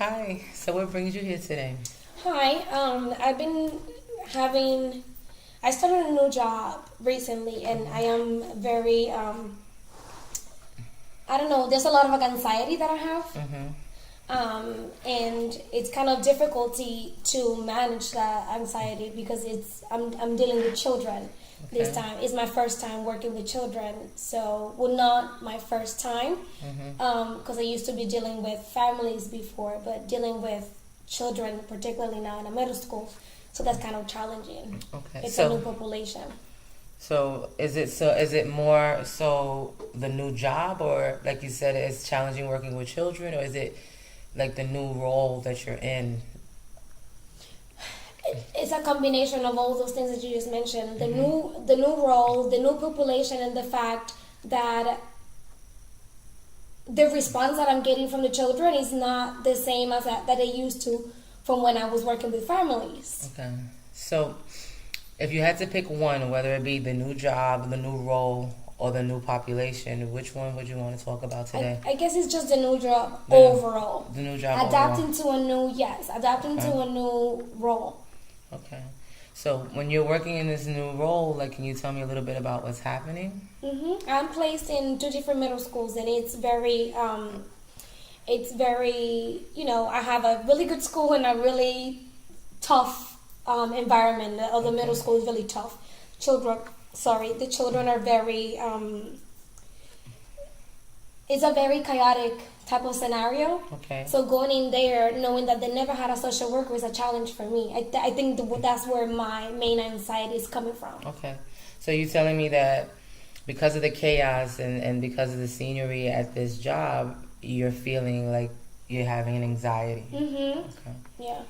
Hi. So what brings you here today? Hi, I've been having, I started a new job recently and I am very, I don't know, there's a lot of anxiety that I have. And it's kind of difficulty to manage that anxiety because I'm dealing with children this Okay. time. It's my first time working with children, so well, not my first time because I used to be dealing with families before, but dealing with children, particularly now in a middle school, so that's kind of challenging. Okay. It's a new population. So is it more so the new job, or like you said, it's challenging working with children, or is it like the new role that you're in? It's a combination of all those things that you just mentioned. The new role, the new population, and the fact that the response that I'm getting from the children is not the same as that I used to from when I was working with families. Okay. So if you had to pick one, whether it be the new job, the new role, or the new population, which one would you want to talk about today? I guess it's just the new job The- overall. The new job Adapting overall. adapting Okay. to a new role. Okay. So when you're working in this new role, like, can you tell me a little bit about what's happening? I'm placed in two different middle schools, and it's very, I have a really good school and a really tough environment. The other middle school is really tough. The children are very, it's a very chaotic type of scenario. Okay. So going in there, knowing that they never had a social worker is a challenge for me. I think that's where my main anxiety is coming from. Okay. So you're telling me that because of the chaos and because of the scenery at this job, you're feeling like you're having an anxiety. Okay. Yeah.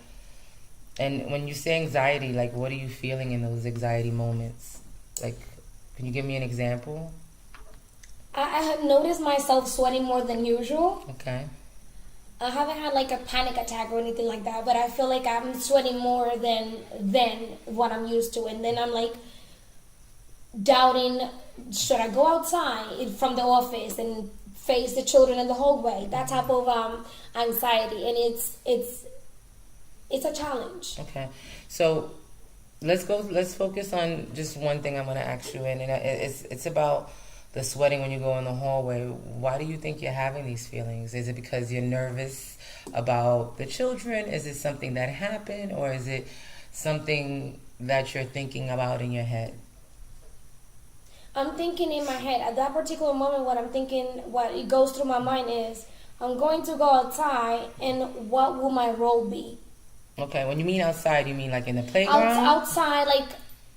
And when you say anxiety, like, what are you feeling in those anxiety moments? Like, can you give me an example? I have noticed myself sweating more than usual. Okay. I haven't had like a panic attack or anything like that, but I feel like I'm sweating more than what I'm used to, and then I'm like doubting, should I go outside from the office and face the children in the hallway? That type of anxiety, and it's a challenge. Okay. So let's focus on just one thing I'm going to ask you, and it's about the sweating when you go in the hallway. Why do you think you're having these feelings? Is it because you're nervous about the children? Is it something that happened, or is it something that you're thinking about in your head? I'm thinking in my head at that particular moment. What it goes through my mind is, I'm going to go outside, and what will my role be? Okay, when you mean outside, you mean like in the playground? Outside, like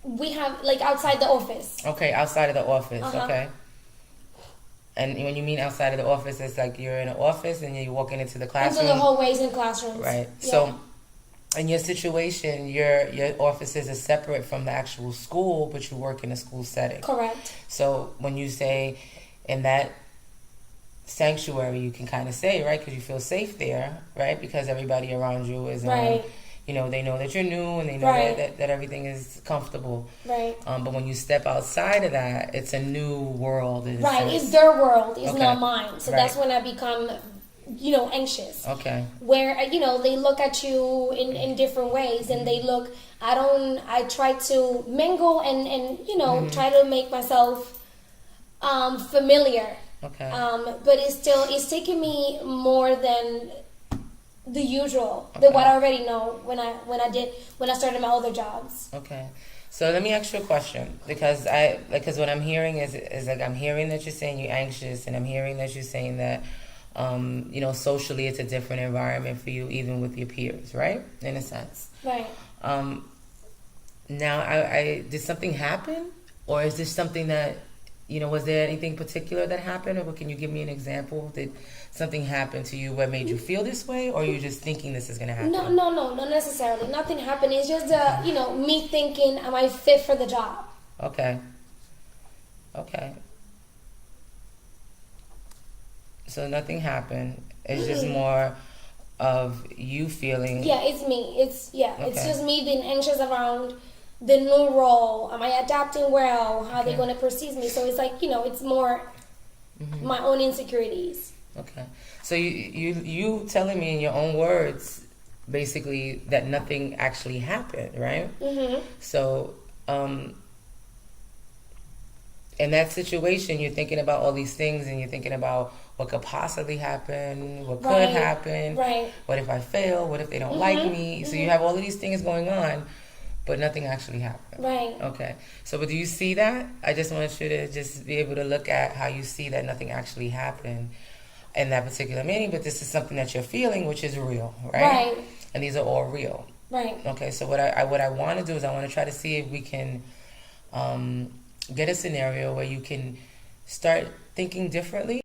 we have, like outside the office. Okay, outside of the office. Uh-huh. Okay. And when you mean outside of the office, it's like you're in an office and you're walking into the classroom. Into the hallways and classrooms. Right. Yeah. So, in your situation, your offices are separate from the actual school, but you work in a school setting. Correct. So when you say in that sanctuary, you can kind of say, right, because you feel safe there, right, because everybody around you is Right. they know that you're new, and they know Right. that everything is comfortable. Right. But when you step outside of that, it's a new world. Right. It's their world. It's Okay. not mine. So Right. that's when I become, anxious. Okay. Where, they look at you in different ways, and I try to mingle and try to make myself familiar. Okay. But it's taking me more than the usual, Okay. than what I already know when I started my other jobs. Okay. So let me ask you a question, because what I'm hearing is like, I'm hearing that you're saying you're anxious, and I'm hearing that you're saying that socially it's a different environment for you, even with your peers, right? In a sense. Right. Now, did something happen, or is this something that, was there anything particular that happened, or can you give me an example? Did something happen to you what made you feel this way, or are you just thinking this is going to happen? No, not necessarily. Nothing happened. It's just me thinking, am I fit for the job? Okay. So nothing happened. It's just more of you feeling. Yeah, it's me. It's Okay. just me being anxious around the new role. Am I adapting well? How are they Okay. going to perceive me? So it's like, it's more my own insecurities. Okay. So you telling me in your own words, basically that nothing actually happened, right? Mhm. So in that situation, you're thinking about all these things, and you're thinking about what could possibly happen, what could Right. happen, Right. what if I fail, what if they don't like me. So you have all of these things going on, but nothing actually happened. Right. Okay. So, but do you see that? I just want you to just be able to look at how you see that nothing actually happened in that particular meeting, but this is something that you're feeling, which is real, right? Right. And these are all real. Right. Okay. So what I want to do is I want to try to see if we can get a scenario where you can start thinking differently.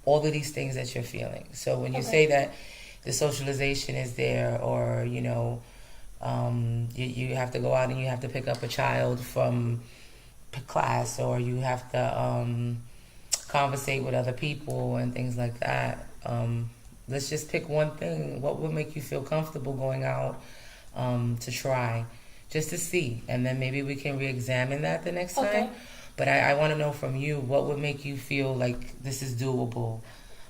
All of these things that you're feeling. So when you Okay. say that the socialization is there, or you have to go out and you have to pick up a child from class, or you have to conversate with other people and things like that. Let's just pick one thing. What would make you feel comfortable going out to try, just to see, and then maybe we can re-examine that the next Okay. time. But I want to know from you, what would make you feel like this is doable?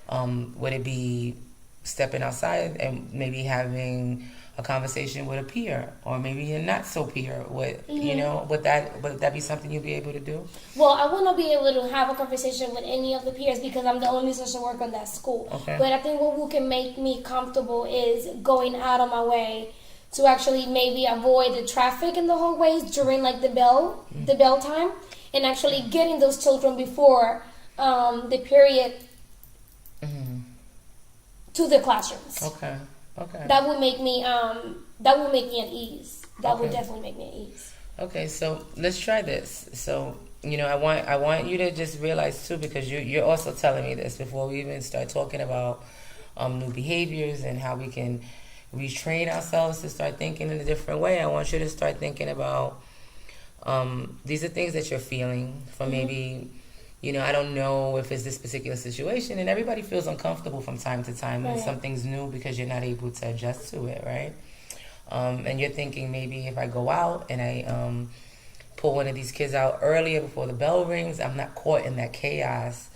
Would it be stepping outside and maybe having a conversation with a peer, or maybe a not so peer? Would would that be something you'd be able to do? Well, I want to be able to have a conversation with any of the peers because I'm the only social worker in that school. Okay. But I think what can make me comfortable is going out of my way to actually maybe avoid the traffic in the hallways during like the bell time, and actually getting those children before the period to the classrooms. Okay. Okay. That would make me at ease. That would Okay. definitely make me at ease. Okay, so let's try this. So, I want you to just realize too, because you're also telling me this before we even start talking about new behaviors and how we can retrain ourselves to start thinking in a different way. I want you to start thinking about these are things that you're feeling from maybe, I don't know if it's this particular situation, and everybody feels uncomfortable from time to time when Right. something's new because you're not able to adjust to it, right? And you're thinking maybe if I go out and I pull one of these kids out earlier before the bell rings, I'm not caught in that chaos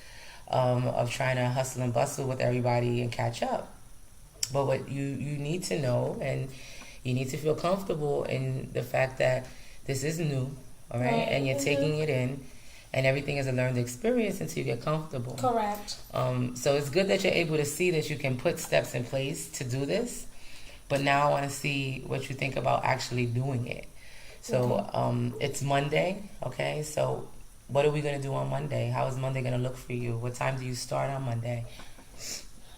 of trying to hustle and bustle with everybody and catch up. But what you need to know, and you need to feel comfortable in the fact that this is new, all right? Right. And you're taking it in, and everything is a learned experience until you get comfortable. Correct. So it's good that you're able to see that you can put steps in place to do this. But now I want to see what you think about actually doing it. So it's Monday, okay? So what are we going to do on Monday? How is Monday going to look for you? What time do you start on Monday?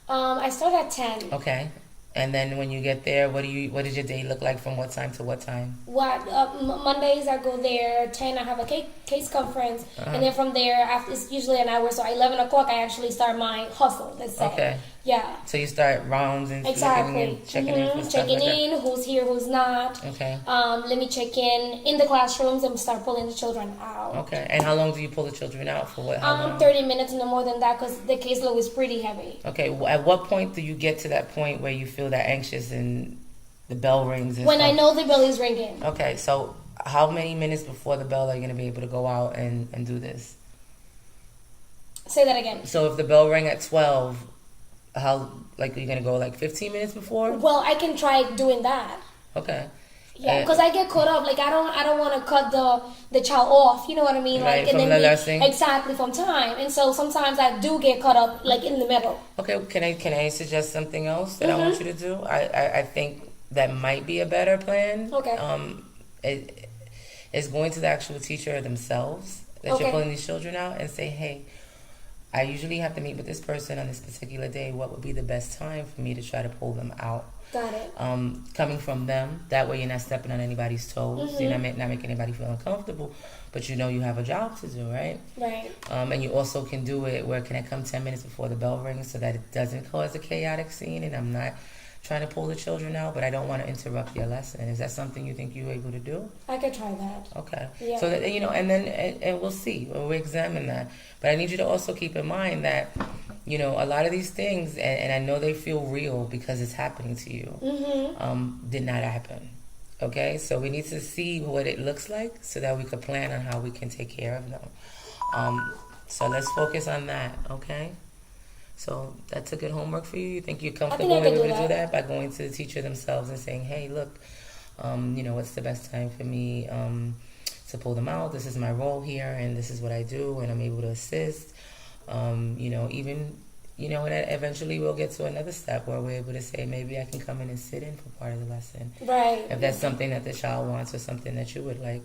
I start at 10. Okay. And then when you get there, what does your day look like from what time to what time? Mondays I go there 10. I have a case conference, and then from there after it's usually an hour. So at 11 o'clock I actually start my hustle. Let's say. Okay. Yeah. So you start rounds and Exactly. checking in for stuff Checking like in, who's here, who's not. that? Okay. Let me check in the classrooms and start pulling the children out. Okay. And how long do you pull the children out for? What? How long? 30 minutes, no more than that, because the caseload is pretty heavy. Okay. At what point do you get to that point where you feel that anxious and the bell rings? And When I stuff? know the bell is ringing. Okay. So how many minutes before the bell are you going to be able to go out and do this? Say that again. So if the bell rang at 12, how, like, are you going to go like 15 minutes before? Well, I can try doing that. Okay. Yeah, because I get caught up. Like I don't want to cut the child off. You know what I mean? Right, like from and the then lesson. exactly from time. And so sometimes I do get caught up, like in the middle. Okay, can I suggest something else that I want you to do? I think that might be a better plan. Okay. It is going to the actual teacher themselves that Okay. you're pulling these children out and say, hey, I usually have to meet with this person on this particular day. What would be the best time for me to try to pull them out? Got it. Coming from them, that way you're not stepping on anybody's toes. You're not making anybody feel uncomfortable, but you know you have a job to do, right? Right. And you also can do it where can I come 10 minutes before the bell rings so that it doesn't cause a chaotic scene, and I'm not trying to pull the children out, but I don't want to interrupt your lesson. Is that something you think you're able to do? I could try that. Okay. Yeah. So that, and then and we'll see. We'll examine that. But I need you to also keep in mind that, a lot of these things, and I know they feel real because it's happening to you, did not happen. Okay, so we need to see what it looks like so that we could plan on how we can take care of them. So let's focus on that, okay? So that's a good homework for you. You think you're I comfortable think I able can to do do that. that by going to the teacher themselves and saying, "Hey, look, what's the best time for me to pull them out? This is my role here, and this is what I do, and I'm able to assist." And then eventually we'll get to another step where we're able to say, maybe I can come in and sit in for part of the lesson, Right. if that's something that the child wants or something that you would like.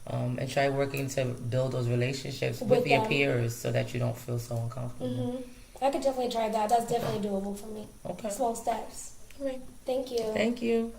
And try working to build those relationships with your them. peers so that you don't feel so uncomfortable. I could definitely try that. That's definitely doable for me. Okay. Small steps. All right. Thank you. Thank you.